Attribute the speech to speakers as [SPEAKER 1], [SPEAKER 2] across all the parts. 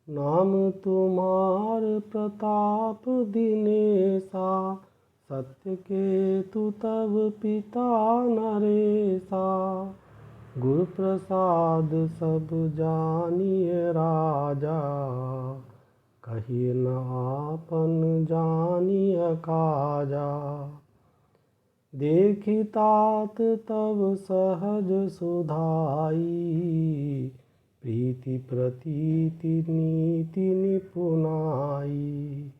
[SPEAKER 1] नाम तुम्हार प्रताप दिनेसा, सत्य केतु तब पिता नरेसा। गुरु प्रसाद सब जानिए राजा, कही न आपन जानिय काजा। देखी तात तब सहज सुधाई, प्रीति प्रतीति नीति निपुनाई।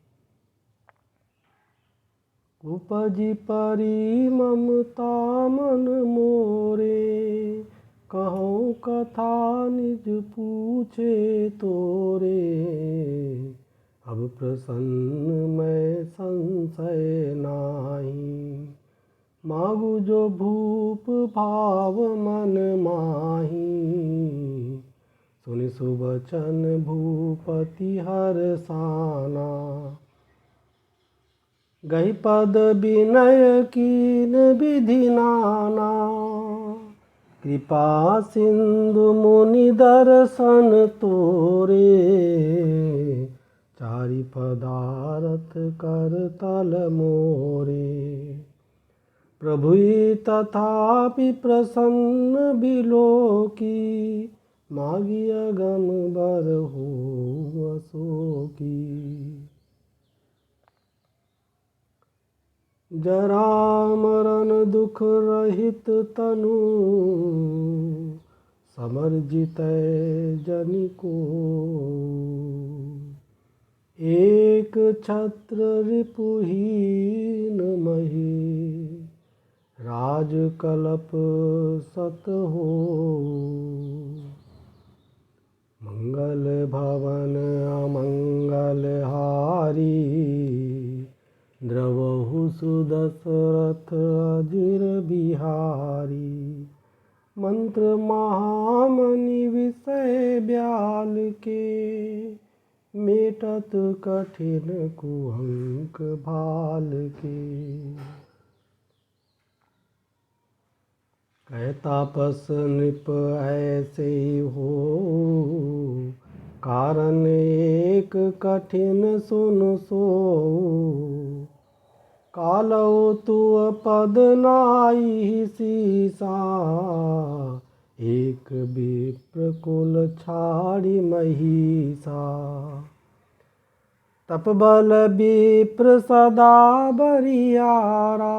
[SPEAKER 1] उपजी परी ममता मन मोरे, कहूँ कथा निज पूछे तोरे। अब प्रसन्न मैं संशय नाही, मागु जो भूप भाव मन माही। सुनि सुबचन भूपति हरसाना, गही पद विनय कीन विधि नाना। कृपा सिंधु मुनि दर्शन तोरे, चारि पदारथ कर तल मोरे। प्रभुई तथापि प्रसन्न बिलोकी, मागी अगम बर हो अशोकी। जरा मरण दुख रहित तनु, समर जितै जनि को। एक छत्र रिपुहीन मही, राज कलप सत हो। मंगल भवन अमंगल हारी, द्रवहु सुदशरथ अजिर बिहारी। मंत्र महामनि विषय ब्याल के, मेटत कठिन कुहंक भाल के। कह तापस नृप ऐसे हो, कारण एक कठिन सुन सो। कालौ तुअ पद नाई सीसा, एक विप्र कुल छाड़ी महिषा। तपबल विप्र सदा बरियारा,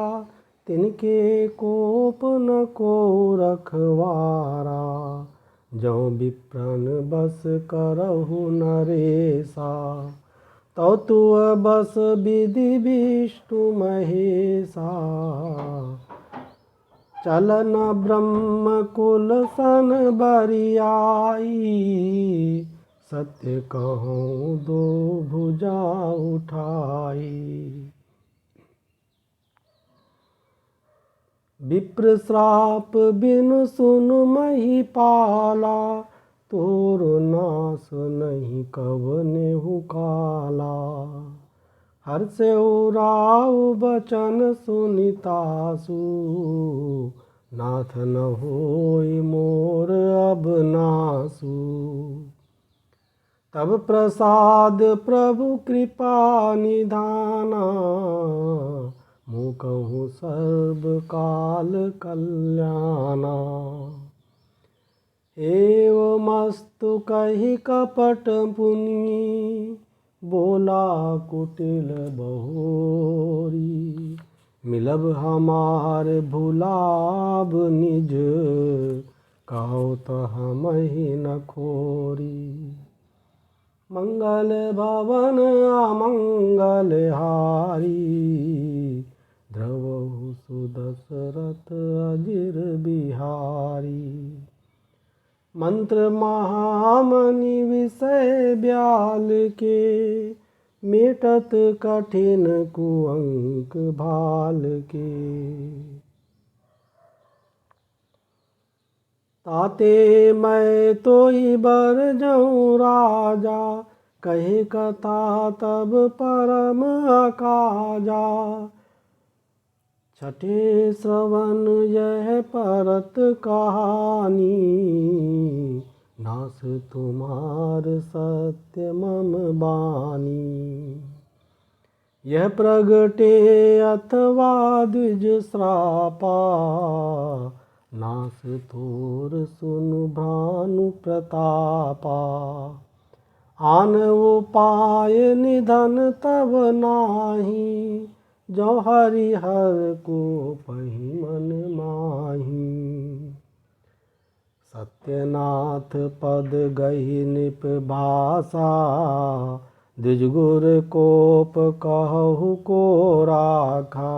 [SPEAKER 1] तिनके कोप न को रखवारा। जौ विप्रन बस करहु नरेसा, तौ तुअ बस विधि विष्णु महेशा। चलन ब्रह्म कुल सन बरियाई, सत्य कहूँ दो भुजा उठाई। विप्र श्राप बिनु सुन महिपाला, तोर नाश नहीं कवनेहु काला। हर्षेउ राउ बचन सुनितासु, नाथ न होई मोर अब नासु। तब प्रसाद प्रभु कृपा निधाना, मुकहु सर्व काल कल्याणा। एवमस्तु कहि कपट पुनि, बोला कुटिल बहोरी। मिलब हमार भुलाब निज, कहो तो हमहि न खोरी। मंगल भवन अमंगल हारी, द्रवहु सुदशरथ अजिर बिहारी। मंत्र महामनि विषय ब्याल के, मेटत कठिन कुअंक भाल के। ताते मैं तोई बर जाऊँ राजा, कहे कथा तब परम अकाजा। छठे श्रवण यह परत कहानी, नास तुम्हार सत्य मम बानी। यह प्रगटे अथवा द्विज श्रापा, नास तोर सुनु भानु प्रतापा। आन उपाय निधन तब नाही, जो हरिहर को पहि मन माही। सत्यनाथ पद गही निप भाषा, द्विजगुर कोप कहु को राखा।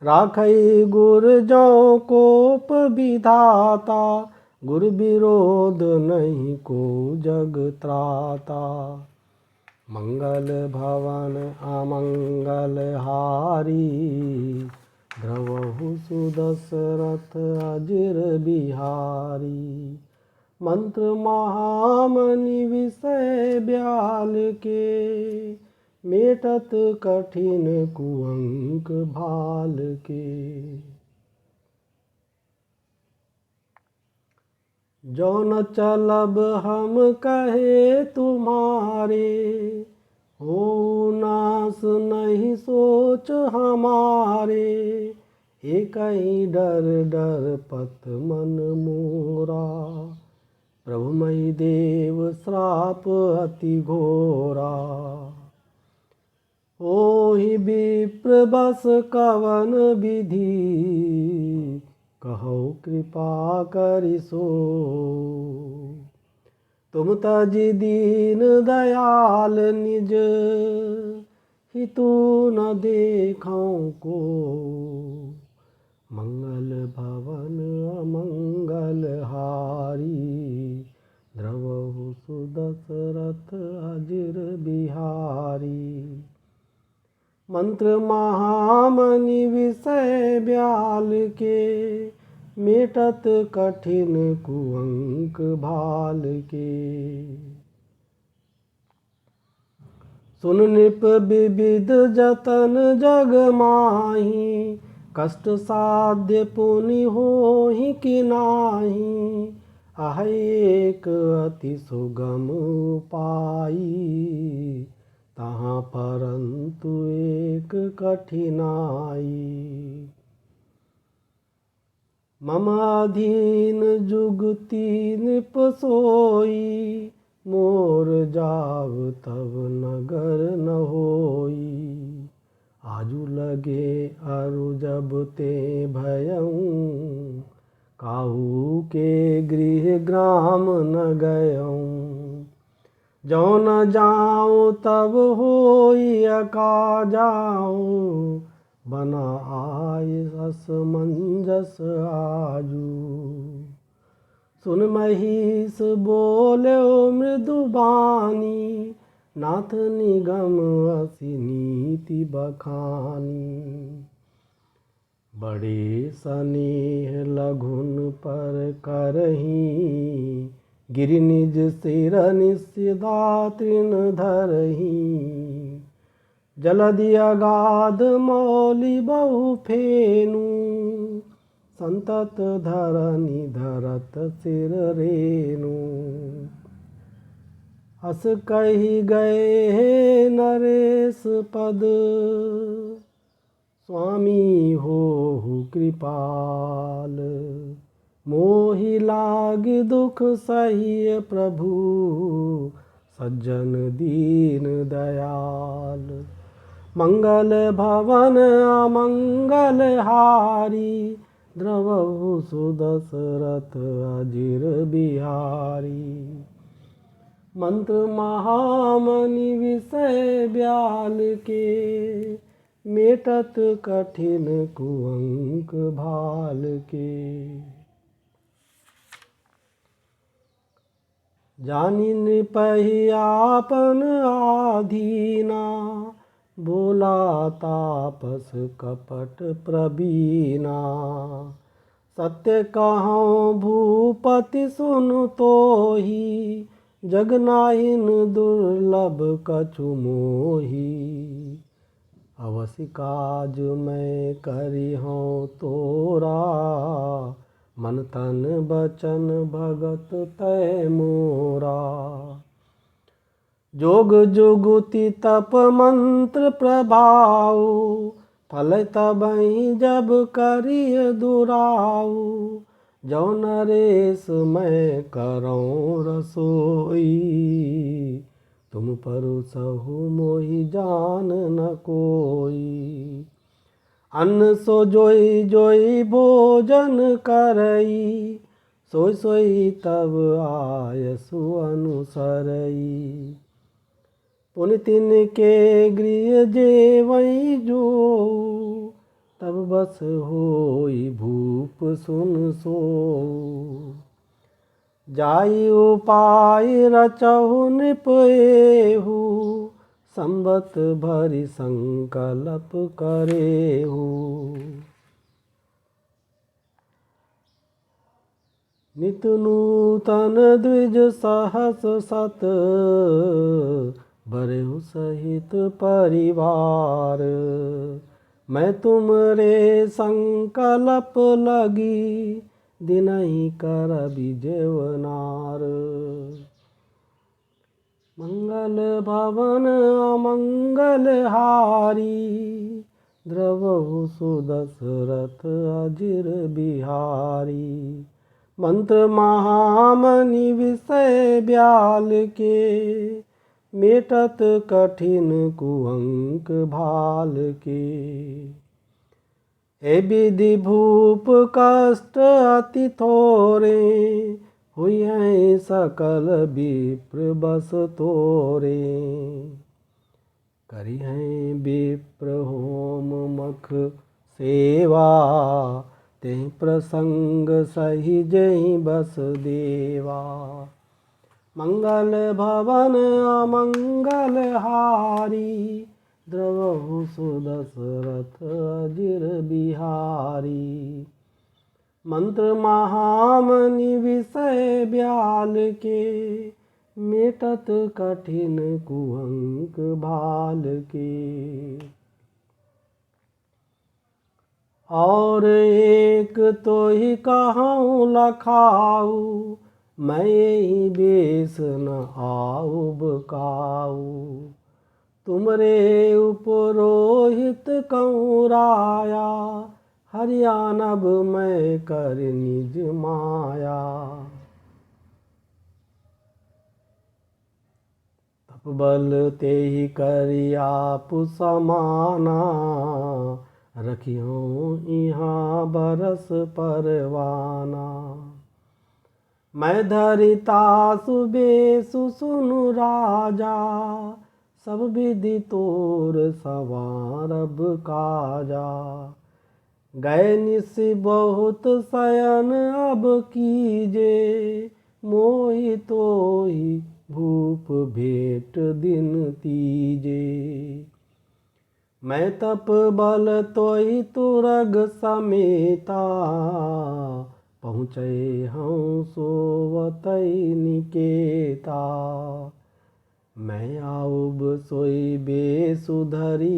[SPEAKER 1] राखई गुर जो कोप विधाता, गुर विरोध नहीं को जग त्राता। मंगल भवन अमंगल हारी, द्रवहु सुदशरथ अजिर बिहारी। मंत्र महामनि विषय ब्याल के, मेटत कठिन कुअंक भाल के। जो न चलब हम कहे तुम्हारे, हो नास नहीं सोच हमारे। एक ही डर डर पत मन मोरा, प्रभुमय देव श्राप अति घोरा। ओहि विप्र बस कवन विधि, कहो कृपा करिसो। तुम तजि दीन दयाल निज, हितु न देखौ को। मंगल भवन अमंगल हारी, द्रवहु सुदशरथ अजिर बिहारी। मंत्र महामनि विषय ब्याल के, मेटत कठिन कुअंक भाल के। सुन नृप विविध जतन जग माही, कष्ट साध्य पुनि होहि कि नाही। आह एक अति सुगम उपाई, तहाँ परंतु एक कठिनाई। मम अधीन जुगति नृप सोई, मोर जाव तब नगर न होई। आजु लगे अरु जब ते भयऊँ, काहू के गृह ग्राम न गयऊँ। जो न जाऊँ तब होई अकाजाऊँ, बना आय असमंजस आजू। सुन महिष बोल्यो मृदु बानी, नाथ निगम असी नीति बखानी। बड़े स्नेह लघुन पर करही, गिरि निज सिर निस्यदा तृण धरही। जलधि अगाध मौलि बहु फेनु, संतत धरनी धरत सिर रेनु। अस कहि गए हे नरेश पद, स्वामी होहु कृपाल। मोहि लागी दुख सहिय प्रभु, सज्जन दीन दयाल। मंगल भवन अमंगल हारी, द्रवहु सुदशरथ अजिर बिहारी। मंत्र महामनि विषय ब्याल के, मेटत कठिन कुअंक भाल के। जानि नृपहि आपन आधीना, बोला तापस कपट प्रवीणा। सत्य कहौं भूपति सुनु तोहि, जग नाहिन दुर्लभ कछु मोहि। अवसि काज मैं करिहौं तोरा, मन तन बचन भगत तय मोरा। जोग जुगुति तप मंत्र प्रभाव, फल तबहि जब करिय दुराऊ। जो नरेश मैं करऊँ रसोई, तुम परोसहु मोहि जान न कोई। अन्न सो जोई जोई भोजन करई, सोई सोई तब आयसु अनुसरई। पुनि तिनके गृह जेवई जो, तब बस होई भूप सुन सो। जाई उपाय रचहु नृप एहु, संबत भरि संकल्प करेहु। नित नूतन द्विज सहस सत, बरहु सहित परिवार। मैं तुमरे संकल्प लगी, दिनहि करबि जेवनार। मंगल भवन अमंगल हारी, द्रवहु सुदशरथ अजिर बिहारी। मंत्र महामनि विषय ब्याल के, मेटत कठिन कुअंक भाल के। ए विधि भूप कष्ट अति थोरे, हुई हैं सकल विप्र बस तोरे। करी हैं विप्र होम मख सेवा, तेहि प्रसंग सही जहि बस देवा। मंगल भवन अमंगल हारी, द्रवहु सुदशरथ अजिर बिहारी। मंत्र महामनि विषय ब्याल के, मेटत कठिन कुअंक भाल के। और एक तो ही कहूँ लखाऊ, मैं यही बेस न आऊब काऊ। तुमरे उपरोहित कहूँ राया, हरियाणब मैं कर निज माया। तप बल तेहि करि आपु समाना, रखियों यहाँ बरस परवाना। मैं धरिता सुबेसु सुनु राजा, सब विधि तोर संवारब काजा। गए निस बहुत शयन अब कीजे, मोहि तोहि भूप भेंट दिन तीजे। मैं तप बल तोहि तुरग समेता, पहुँचे हूँ सोवतई निकेता। मैं आऊब सोई बेसुधरी,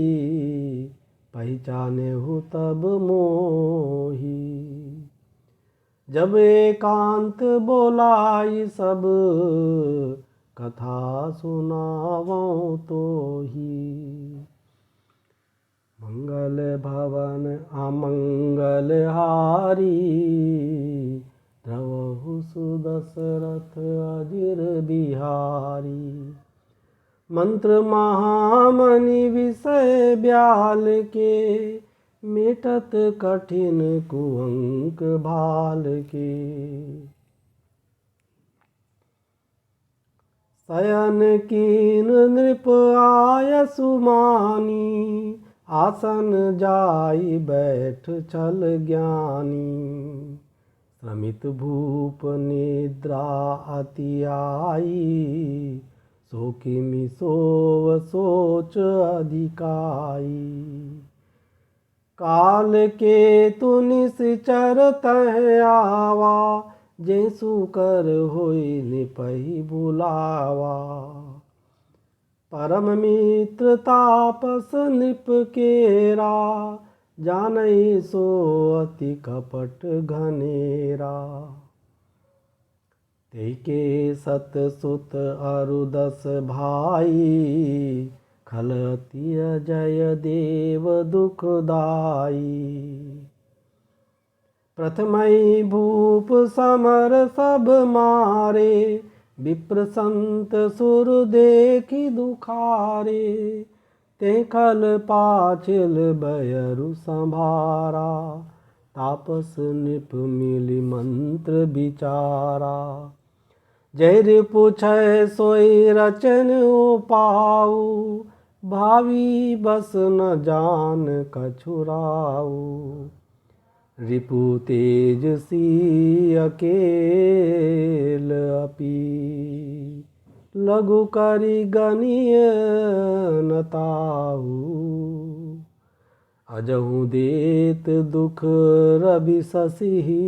[SPEAKER 1] पहचाने हूँ तब मोही। जब एकांत बोलाई सब, कथा सुनावो तो ही। मंगल भवन अमंगल हारी, द्रवहु सुदशरथ अजिर बिहारी। मंत्र महामनि विषय ब्याल के, मेटत कठिन कुअंक भाल के। शयन कीन नृप आयसु मानी, आसन जाई बैठ छल ज्ञानी। श्रमित भूप निद्रा अति आई, सो किमि सोव सोच अधिकाई। काल के तु निश्चर तह आवा, जैसु कर होई निपहि बुलावा। परम मित्र तापस नृप केरा, जानई सो अति कपट घनेरा। तेके सत सुत अरु 10 भाई, खलति अजय देव दुखदाई। प्रथमई भूप समर सब मारे, विप्र संत सुर देखी दुखारे। ते खल पाछिल बयरु संभारा, तापस निप मिली मंत्र विचारा। जैर पूछै सोई रचन उपाऊ, भावी बस न जान कछुराऊ। रिपु तेज सी अकेल अपी, लघु करि गनिय न ताहू। अजहु देत दुख रवि शशिहि,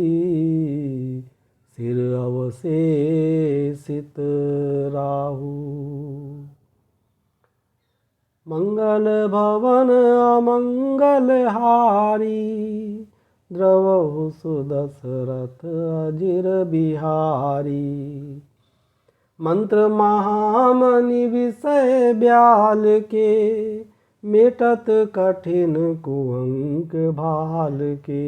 [SPEAKER 1] सिर अवशेषित राहु। मंगल भवन अमंगल हारी, द्रवहु सुदशरथ अजिर बिहारी। मंत्र महामनि विषय ब्याल के, मेटत कठिन कुअंक भाल के।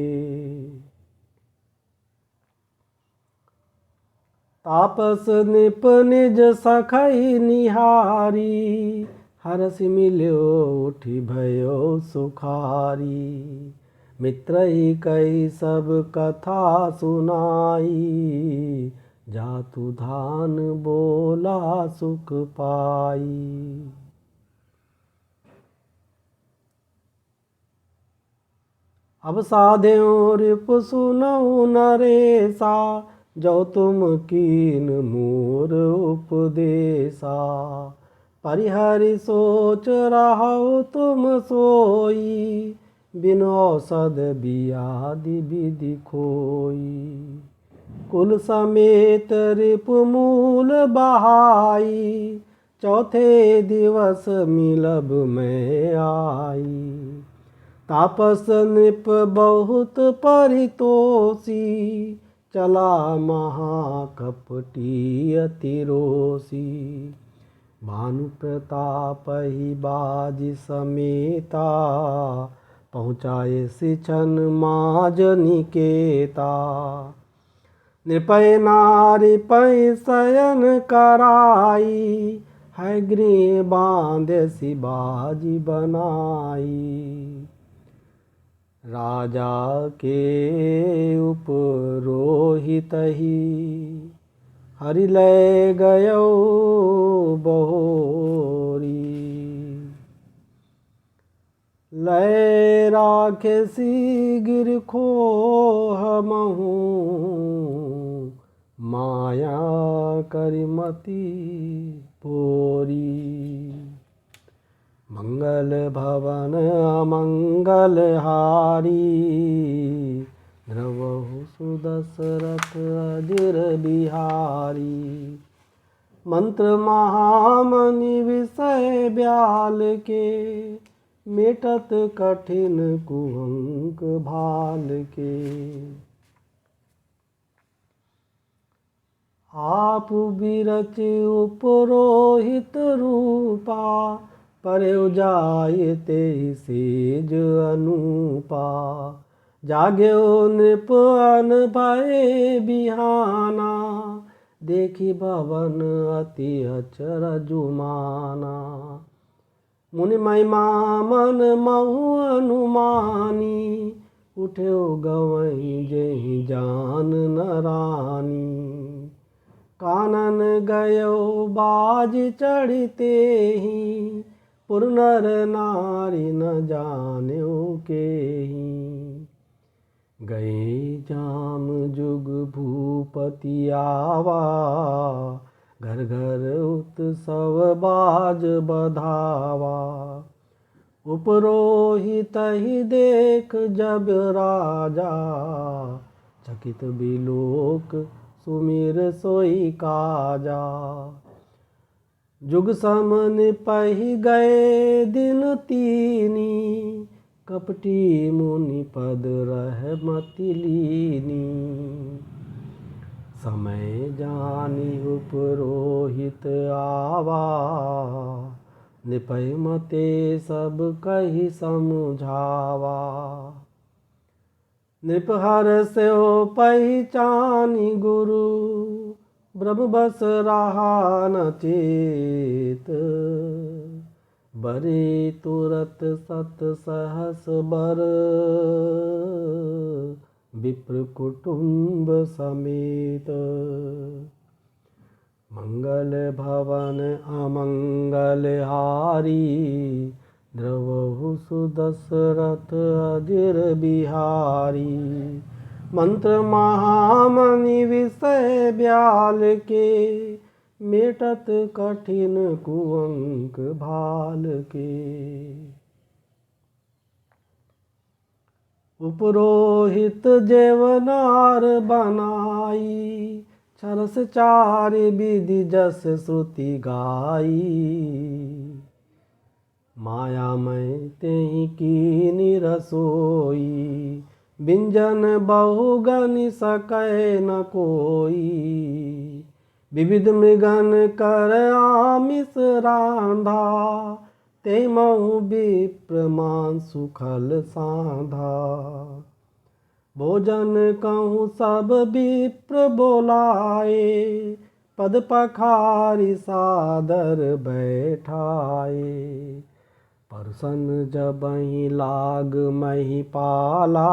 [SPEAKER 1] तापस निप निज सखई निहारी, हरष मिल्यो उठि भयो सुखारी। मित्रहि कई सब कथा सुनाई, जातु धान बोला सुख पाई। अब साध्यों रिपु सुनऊ नरेसा, जो तुम कीन मोर उपदेसा। परिहरि सोच रहो तुम सोई, बिन औषध बियादि विधि खोई। कुल समेत रिपु मूल बहाई, चौथे दिवस मिलब मैं आई। तापस नृप बहुत परितोषी, चला महाकपटी अति रोषी। भानु प्रताप ही बाजी समेता, पहुँचाए सिछन माज निकेता। नृपय नारी पै शयन कराई, है गृह बांध सी बाजी बनाई। राजा के उपरोहित ही, हरि ले गयो बहोरी। लय राखे सी गिर खोह महु, माया करिमति पोरी। मंगल भवन अमंगल हारी, द्रवहु सुदशरथ अजिर बिहारी। मंत्र महामनि विषय ब्याल के, मेटत कठिन कुअंक भाल के। आप बिरच उपरोहित रूपा, परयो जाय ते सेज अनुपा। जाग्यो नृप अन भय बिहाना, देखी भवन अति अचरजुमाना। मुनि महिमा मन महु अनुमानी, उठ्यो गवई जेहि जान न रानी। कानन गयो बाज चढ़ते ही, पुर नर नारी न जान्यो केहि। गए जाम जुग भूपति आवा, घर घर उत्सव बाज बधावा। उपरोहित ही देख जब राजा, चकित बिलोक सुमिर सोई काजा। जुग सम निपहि गए दिन तीनी, कपटी मुनि पद रह मति लीनी। समय जानी उपरोहित आवा, निपय मते सब कही समझावा। नृपहर से पहचानी गुरु, ब्रह्म बस रहा न चेत। बरे तुरत सत सहस बर, विप्र कुटुंब समेत। मंगल भवन अमंगल हारी, द्रवहु सुदशरथ अजिर बिहारी। मंत्र महामणि विषय ब्याल के, मेटत कठिन कुअंक भाल के। उपरोहित जेवनार बनाई, छरस चार विधि जस श्रुति गाई। माया में तेहि कीनी रसोई, व्यंजन बहुगनि सकै न कोई। विविध मृगन कर आमिष रांधा, ते महु विप्र मांसु खल साधा। भोजन कहूँ सब विप्र बोलाए, पद पखारी सादर बैठाए। परसन जबहि लाग मही पाला,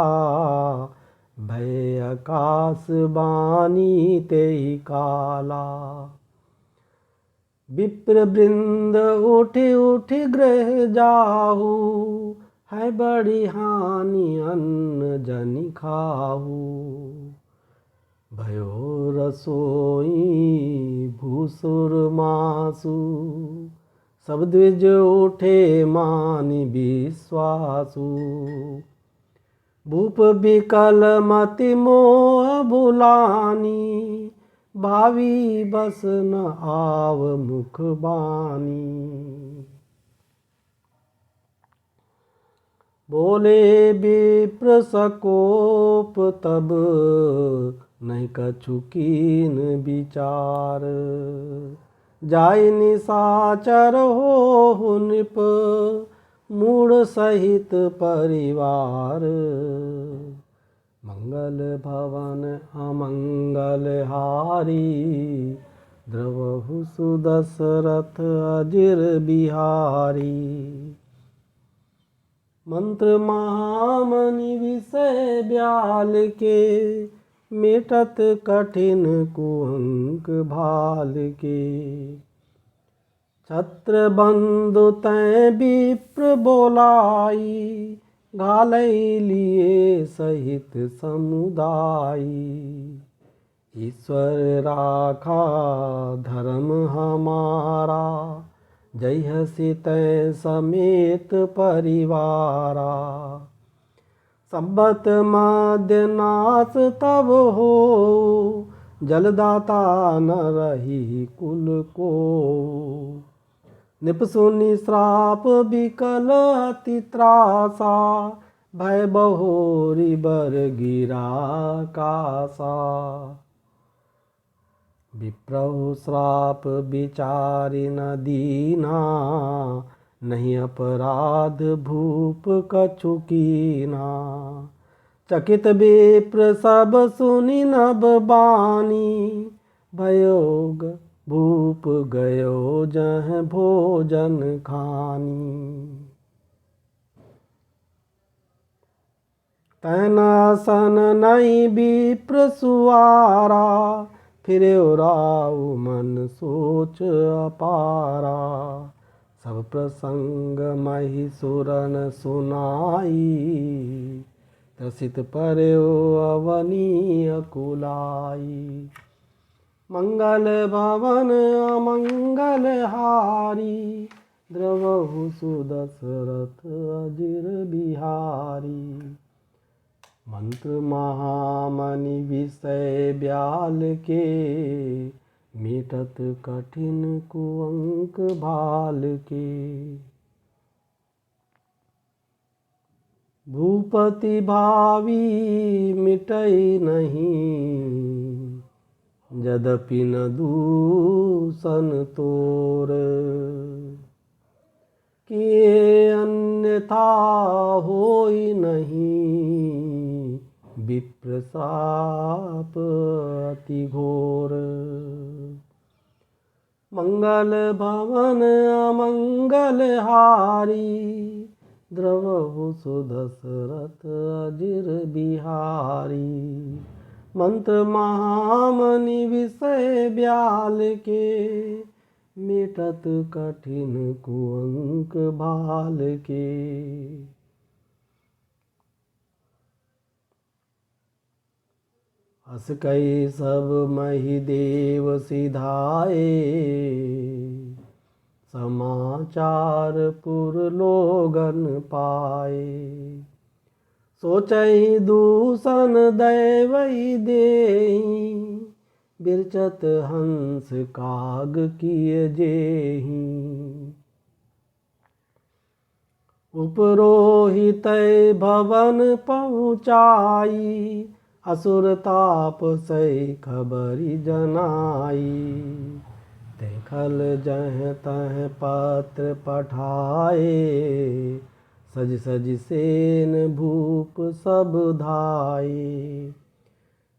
[SPEAKER 1] भय आकाश बानी तेहि काला। विप्र वृंद उठि उठि गृह जाहू, है बड़ी हानि अन्न जनि खाहू। भयो रसोई भूसुर मासु, सब द्विज उठे मानि विश्वासु। भूप विकल मति मोह भुलानी, भावी बस न आव मुख बानी। बोले विप्र सकोप तब, नहीं कछु कीन विचार। जाय निशाचर हो नृप, मूढ़ सहित परिवार। मंगल भवन अमंगल हारी, द्रवहु सुदशरथ अजिर बिहारी। मंत्र महामणि विषय ब्याल के, मेटत कठिन कुअंक भाल के। छत्र बंधु तै विप्र बोलाई, घालई लिए सहित समुदायी। ईश्वर राखा धर्म हमारा, जयहसि तै समेत परिवारा। संबत मध्य नाश तब हो, जलदाता न रही कुल को। नृप सुनि श्राप विकल अति त्रासा, भय बहोरी बर गिरा कासा। विप्रहु श्राप विचारि न दीना, नहीं अपराध भूप कछु कीना। चकित विप्र सब सुनि नभ बानी, भयोग भूप गयो जह भोजन खानी। तैन सन नहीं विप्र सुआरा, फिरे राउ मन सोच अपारा। सब प्रसंग मही सुरन सुनाई, त्रसित पर्यो अवनी अकुलाई। मंगल भवन अमंगल हारी, द्रवहु सुदशरथ अजिर बिहारी। मंत्र महामणि विषय ब्याल के, मेटत कठिन कुअंक भाल के। भूपति भावी मिटई नहीं, यद्यपि न दूषण तोर। किए अन्यथा होई नहीं, विप्र श्राप अति घोर। मंगल भवन अमंगल हारी, द्रवहु सुदशरथ अजिर बिहारी। मंत्र महामनि विषय ब्याल के, मिटत कठिन कुअंक भाल के। हस कई सब मही देव सिधाए, समाचार पुर लोगन पाए। सोचहि दूषण दैवई देहि, बिरचत हंस काग किए जेहि। उपरोहित भवन पहुँचाई, असुर ताप सै खबरी जनाई। देखल जह तह पत्र पठाए, सज सज सेन भूप सब धाये।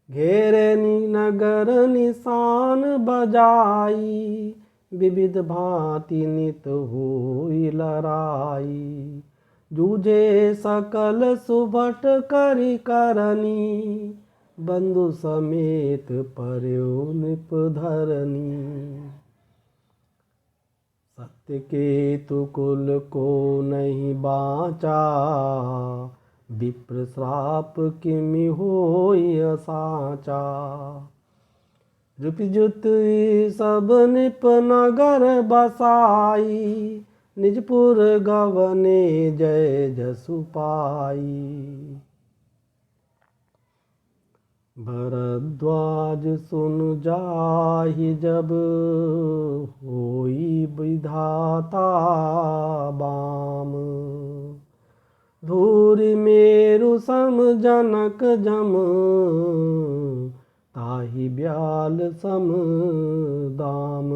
[SPEAKER 1] घेरे नगर निशान बजाई, विविध भांति नित होई लड़ाई। जूझे सकल सुभट करि करनी, बंधु समेत पर्यो नृप धरनी। सत्य केतु कुल को नहीं बाँचा, विप्र श्राप किमि होई असाचा। द्रुपजुत सब निप नगर बसाई, निजपुर गवने जय जसु पाई। भरद्वाज सुन जाहि जब, होई विधाता बाम। धूरि मेरु सम जनक जम, ताहि ब्याल सम दाम।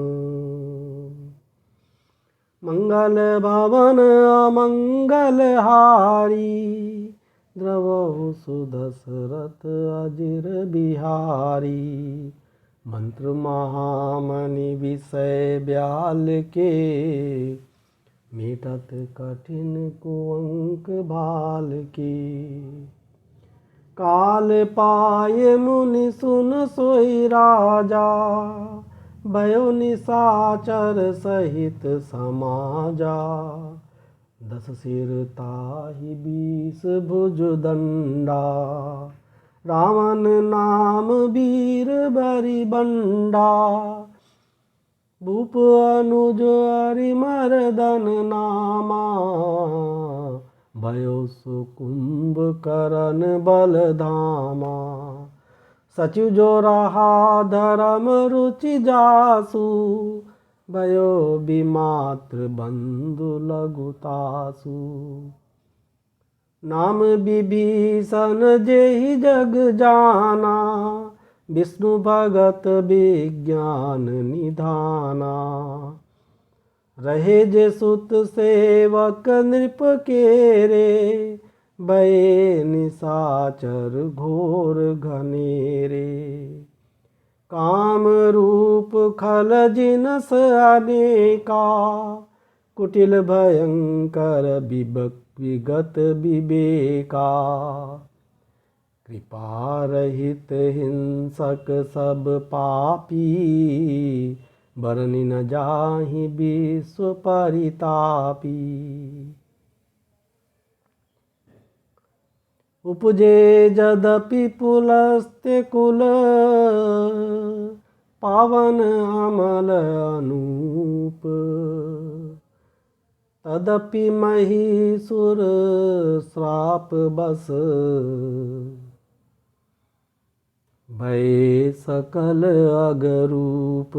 [SPEAKER 1] मंगल भवन अमंगल हारी, द्रवहु सुदशरथ अजिर बिहारी। मंत्र महामनि विषय ब्याल के, मिटत कठिन कुअंक भाल के। काल पाए मुनि सुन सोई राजा, भयो निशाचर सहित समाजा। 10 सिर ताहि 20 भुज दंडा, रावण नाम वीर बरि बंडा। भूप अनुज अरिमर्दन नामा, भयो सुकुंभ करण बलधामा। सचिव जो रहा धर्म रुचि जासु, भयो विमात्र बंधु लघुतासु। नाम विभीषण जेहि जग जाना, विष्णु भगत विज्ञान निधाना। रहे जे सुत सेवक नृप केरे, भये निशाचर घोर घनेरे। काम रूप खल जिनस अनेका, कुटिल भयंकर विगत विवेका। कृपा रहित हिंसक सब पापी, बरनि न जाहि विश्व परितापी। उपजे यद्यपि पुलस्त्य कुल, पावन अमल अनूप। तदपि महिषुर श्राप बस, भये सकल अगरूप।